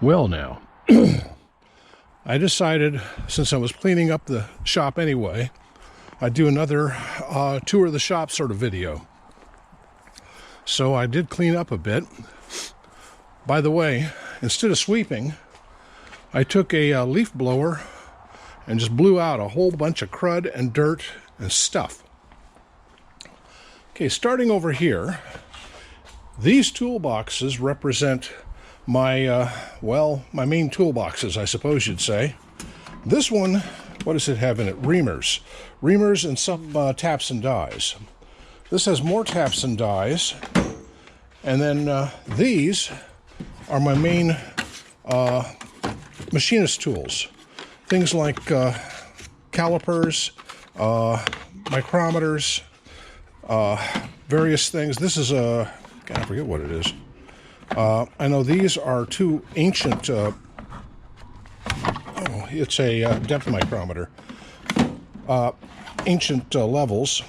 Well now, I decided, since I was cleaning up the shop anyway, I'd do another tour of the shop sort of video. So I did clean up a bit. By the way, instead of sweeping, I took a leaf blower and just blew out a whole bunch of crud and dirt and stuff. Okay, starting over here, these toolboxes represent my, my main toolboxes, I suppose you'd say. This one, what does it have in it? Reamers. Reamers and some taps and dies. This has more taps and dies. And then these are my main machinist tools. Things like calipers, micrometers, various things. This is a, I forget what it is. I know these are two ancient, it's a depth micrometer. Ancient levels,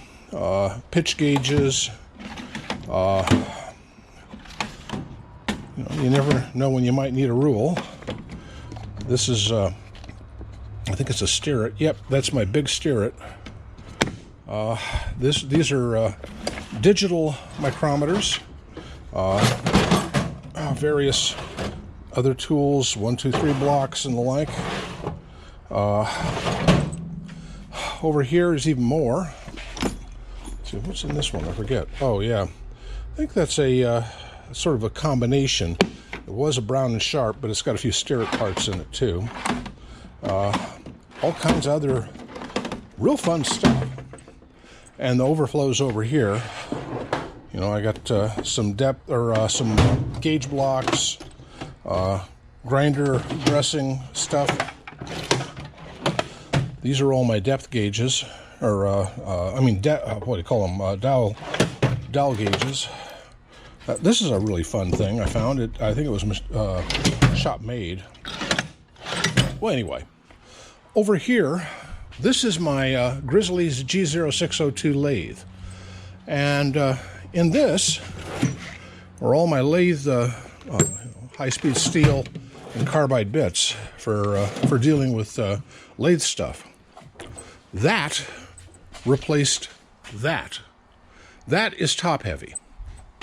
pitch gauges. You never know when you might need a rule. This is, I think it's a stirret. Yep, that's my big stirret. These are digital micrometers. Various other tools, 1, 2, 3 blocks and the like. Over here is even more. Let's see, what's in this one? I forget. Oh yeah, I think that's a sort of a combination. It was a brown and sharp, but it's got a few stirret parts in it too. All kinds of other real fun stuff. And the overflows over here. You know, I got some depth or some gauge blocks, grinder dressing stuff. These are all my depth gauges, or what do you call them? Dowel gauges. This is a really fun thing. I found it. I think it was shop made. Well, anyway, over here, this is my Grizzlies G0602 lathe, and in this are all my lathe high-speed steel and carbide bits for dealing with lathe stuff. That replaced that. That is top-heavy.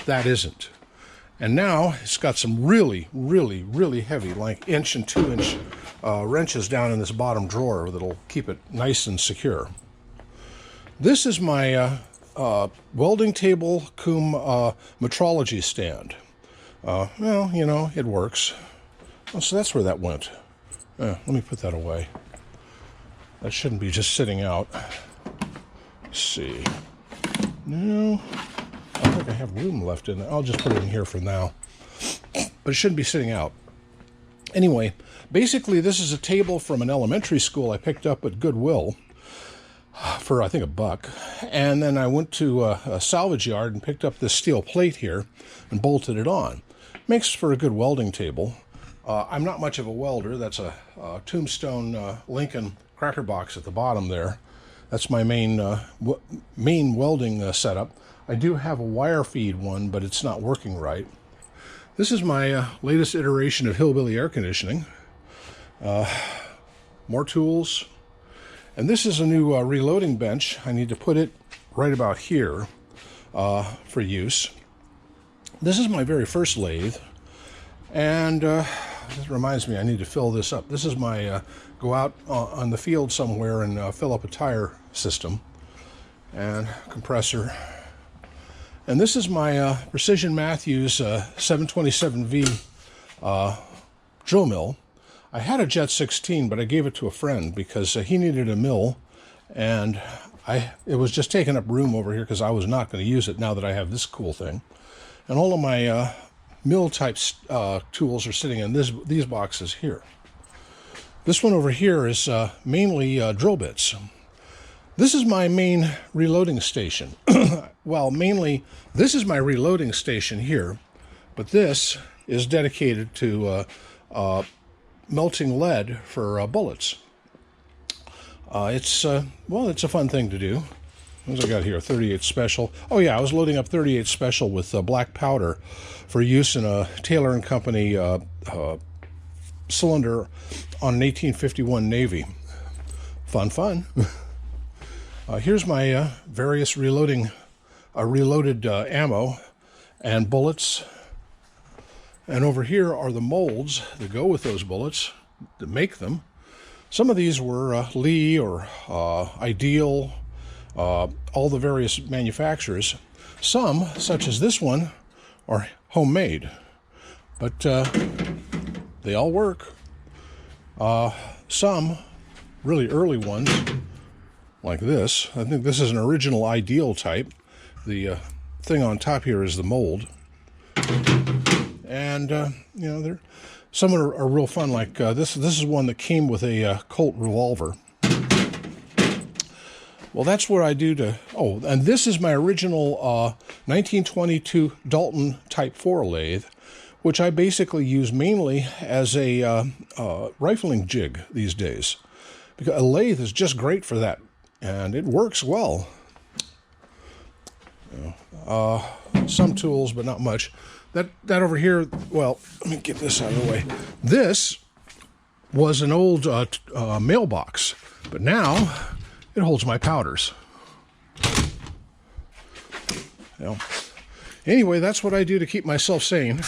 That isn't. And now it's got some really, really, really heavy, like 1 and 2 inch wrenches down in this bottom drawer that'll keep it nice and secure. This is my welding table cum metrology stand. Well, you know, it works. Oh, so that's where that went. Let me put that away. That shouldn't be just sitting out. Let's see. No, I think I have room left in it. I'll just put it in here for now. But it shouldn't be sitting out. Anyway, basically this is a table from an elementary school I picked up at Goodwill for, I think, $1. And then I went to a salvage yard and picked up this steel plate here and bolted it on. Makes for a good welding table. I'm not much of a welder. That's a Tombstone Lincoln cracker box at the bottom there. That's my main welding setup. I do have a wire feed one, but it's not working right. This is my latest iteration of hillbilly air conditioning. More tools. And this is a new reloading bench. I need to put it right about here for use. This is my very first lathe. And this reminds me, I need to fill this up. This is my go out on the field somewhere and fill up a tire system and compressor. And this is my Precision Matthews 727V drill mill. I had a Jet 16, but I gave it to a friend because he needed a mill, and it was just taking up room over here because I was not going to use it now that I have this cool thing. And all of my mill type tools are sitting in these boxes here. This one over here is mainly drill bits. This is my main reloading station. Well, mainly this is my reloading station here, but this is dedicated to melting lead for bullets. It's a fun thing to do. What I got here? 38 Special. Oh yeah, I was loading up 38 Special with black powder for use in a Taylor & Company cylinder on an 1851 Navy. Fun. Here's my various reloaded ammo and bullets. And over here are the molds that go with those bullets, that make them. Some of these were Lee or Ideal, all the various manufacturers. Some, such as this one, are homemade, but they all work. Some really early ones, like this. I think this is an original Ideal type. The thing on top here is the mold. And, you know, some are real fun, like this is one that came with a Colt revolver. Well, that's what I do to... Oh, and this is my original 1922 Dalton Type 4 lathe, which I basically use mainly as a rifling jig these days. Because a lathe is just great for that, and it works well. You know, some tools, but not much. That over here, well, let me get this out of the way. This was an old mailbox, but now it holds my powders. You know. Anyway, that's what I do to keep myself sane.